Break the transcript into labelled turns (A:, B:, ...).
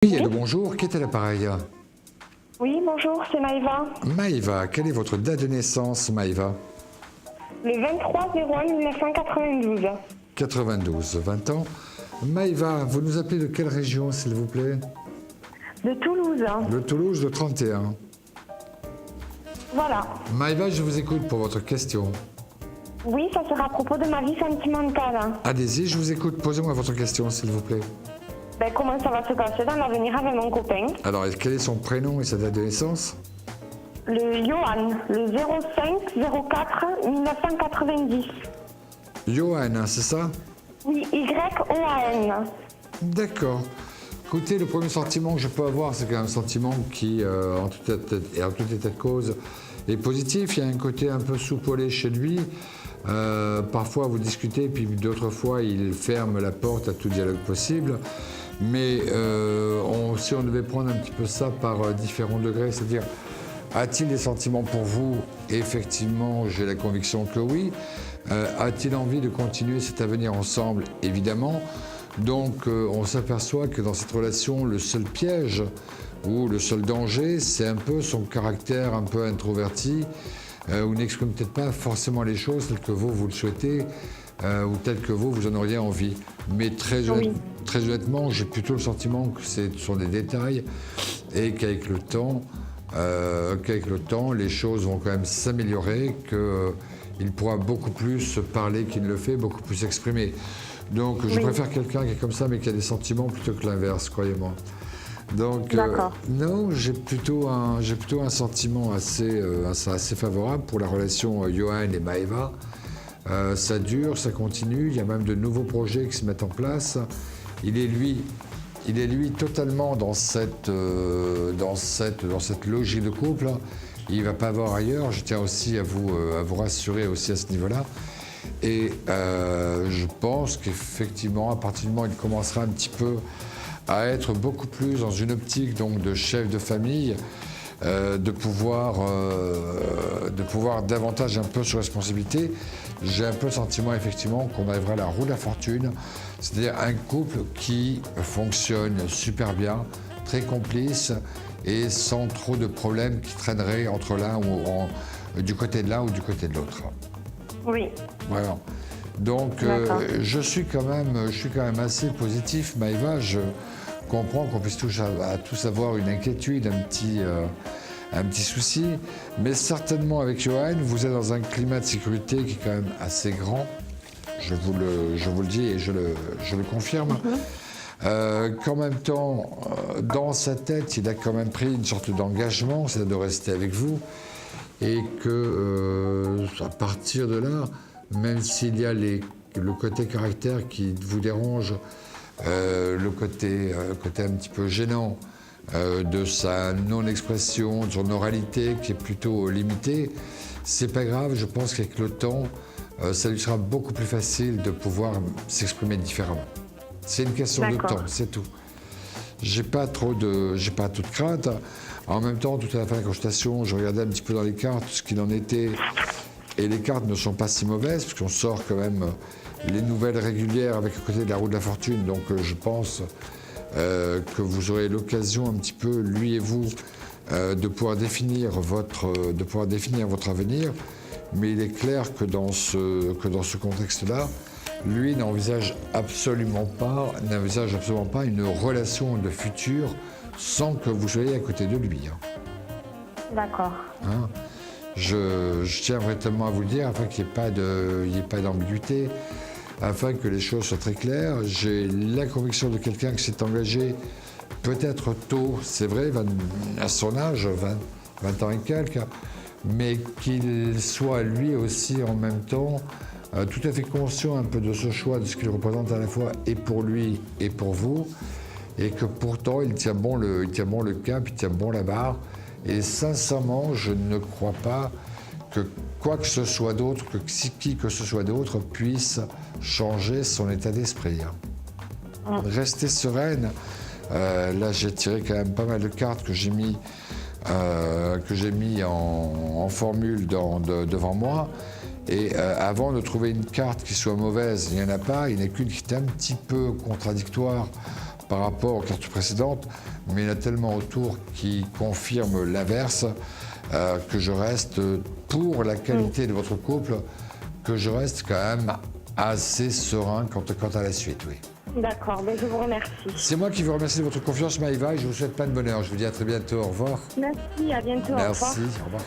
A: Oui, allô, bonjour, qui est à l'appareil?
B: Oui, bonjour, c'est Maëva.
A: Maëva, quelle est votre date de naissance, Maëva?
B: Le 23/01/1992.
A: 92, 20 ans. Maëva, vous nous appelez de quelle région, s'il vous plaît?
B: De Toulouse.
A: Le Toulouse de 31.
B: Voilà.
A: Maëva, je vous écoute pour votre question.
B: Oui, ça sera à propos de ma vie sentimentale.
A: Allez-y, je vous écoute. Posez-moi votre question, s'il vous plaît.
B: Comment ça va se passer dans l'avenir avec mon copain?
A: Alors, quel est son prénom et sa date de naissance?
B: Le Johan, le 05/04/1990.
A: Johan, c'est ça?
B: Oui, Y-O-A-N.
A: D'accord. Écoutez, le premier sentiment que je peux avoir, c'est un sentiment qui, en tout état de cause, est positif. Il y a un côté un peu soupolé chez lui. Parfois, vous discutez, puis d'autres fois, il ferme la porte à tout dialogue possible. Mais si on devait prendre un petit peu ça par différents degrés, c'est-à-dire, a-t-il des sentiments pour vous? Effectivement, j'ai la conviction que oui. A-t-il envie de continuer cet avenir ensemble? Évidemment. Donc, on s'aperçoit que dans cette relation, le seul piège ou le seul danger, c'est un peu son caractère un peu introverti, où n'exprime peut-être pas forcément les choses telles que vous le souhaitez, ou telles que vous en auriez envie. Mais très honnêtement, j'ai plutôt le sentiment que ce sont des détails et qu'avec le temps, les choses vont quand même s'améliorer, qu'il pourra beaucoup plus parler qu'il ne le fait, beaucoup plus s'exprimer. Donc, je préfère quelqu'un qui est comme ça, mais qui a des sentiments plutôt que l'inverse, croyez-moi. Donc, non, j'ai plutôt un sentiment assez favorable pour la relation Johan et Maëva. Ça dure, ça continue, il y a même de nouveaux projets qui se mettent en place. Il est lui totalement dans cette logique de couple. Il ne va pas voir ailleurs, je tiens aussi à vous rassurer aussi à ce niveau-là. Et je pense qu'effectivement, à partir du moment où il commencera un petit peu à être beaucoup plus dans une optique donc, de chef de famille, de pouvoir davantage un peu sur responsabilité, j'ai un peu le sentiment effectivement qu'on arrivera à la roue de la fortune, c'est-à-dire un couple qui fonctionne super bien, très complice et sans trop de problèmes qui traîneraient entre l'un ou du côté de l'un ou du côté de l'autre.
B: Oui.
A: Voilà. Donc, je suis quand même assez positif, Maëva. Je comprends qu'on puisse tous avoir une inquiétude, un petit souci, mais certainement avec Johan, vous êtes dans un climat de sécurité qui est quand même assez grand. Je vous le dis et je le confirme. Qu'en même temps, dans sa tête, il a quand même pris une sorte d'engagement, c'est de rester avec vous, et que à partir de là, même s'il y a le côté caractère qui vous dérange, le côté un petit peu gênant de sa non-expression, de son oralité qui est plutôt limitée, c'est pas grave, je pense qu'avec le temps, ça lui sera beaucoup plus facile de pouvoir s'exprimer différemment. C'est une question de temps, c'est tout. J'ai pas trop de crainte. En même temps, tout à la fin de la consultation, je regardais un petit peu dans les cartes ce qu'il en était. Et les cartes ne sont pas si mauvaises, parce qu'on sort quand même les nouvelles régulières avec le côté de la roue de la fortune. Donc je pense que vous aurez l'occasion un petit peu, lui et vous, de pouvoir définir votre avenir. Mais il est clair que dans ce contexte-là, lui n'envisage absolument pas une relation de futur sans que vous soyez à côté de lui.
B: D'accord.
A: Hein? Je tiens vraiment à vous le dire, afin qu'il n'y ait pas d'ambiguïté, afin que les choses soient très claires. J'ai la conviction de quelqu'un qui s'est engagé peut-être tôt, c'est vrai, à son âge, 20 ans et quelques, mais qu'il soit lui aussi en même temps tout à fait conscient un peu de ce choix, de ce qu'il représente à la fois et pour lui et pour vous, et que pourtant il tient bon le cap, il tient bon la barre. Et sincèrement, je ne crois pas que quoi que ce soit d'autre, qui que ce soit d'autre puisse changer son état d'esprit. Restez sereine. Là, j'ai tiré quand même pas mal de cartes que j'ai mis en formule devant moi. Et avant de trouver une carte qui soit mauvaise, il n'y en a pas. Il n'y en a qu'une qui est un petit peu contradictoire par rapport aux cartes précédentes, mais il y en a tellement autour qui confirment l'inverse que je reste, pour la qualité de votre couple, que je reste quand même assez serein quant à la suite, oui.
B: D'accord, ben, je vous remercie.
A: C'est moi qui vous remercie de votre confiance, Maïva, et je vous souhaite plein de bonheur. Je vous dis à très bientôt. Au revoir.
B: Merci, à bientôt. Au revoir.
A: Merci. Au revoir.